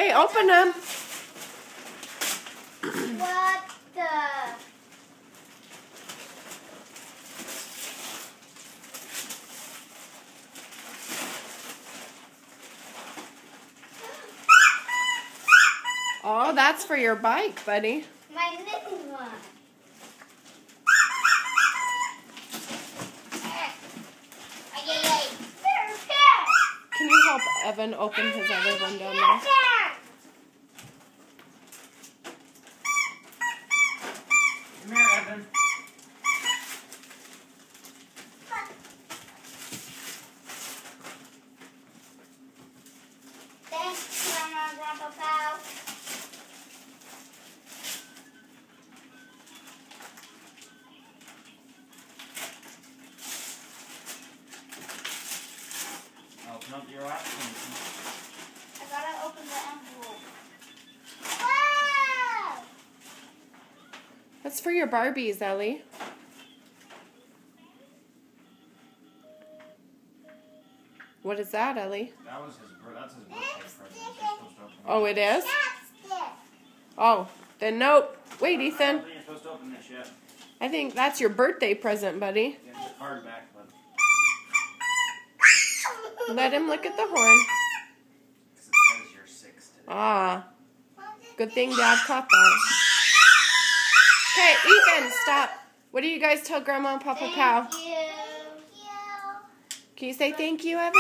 Okay, open them. What the? Oh, that's for your bike, buddy. My little one. Can you help Evan open his other one down there? Come here, Evan. Thanks, Grandma and Grandpa Pal. Open up your options. I gotta open the envelope. Wow! That's for your Barbies, Ellie. What is that, Ellie? That's his birthday present. You're supposed to open it. Oh, it is? Chapstick. Oh, then nope. Wait, I don't Ethan. think you're supposed to open this yet. I think that's your birthday present, buddy. Get the card back, but Let him look at the horn. it says you're 6 today. Ah, good thing Dad caught that. Okay, Ethan, stop. What do you guys tell Grandma and Papa Pal? Thank you. Can you say thank you, Evan?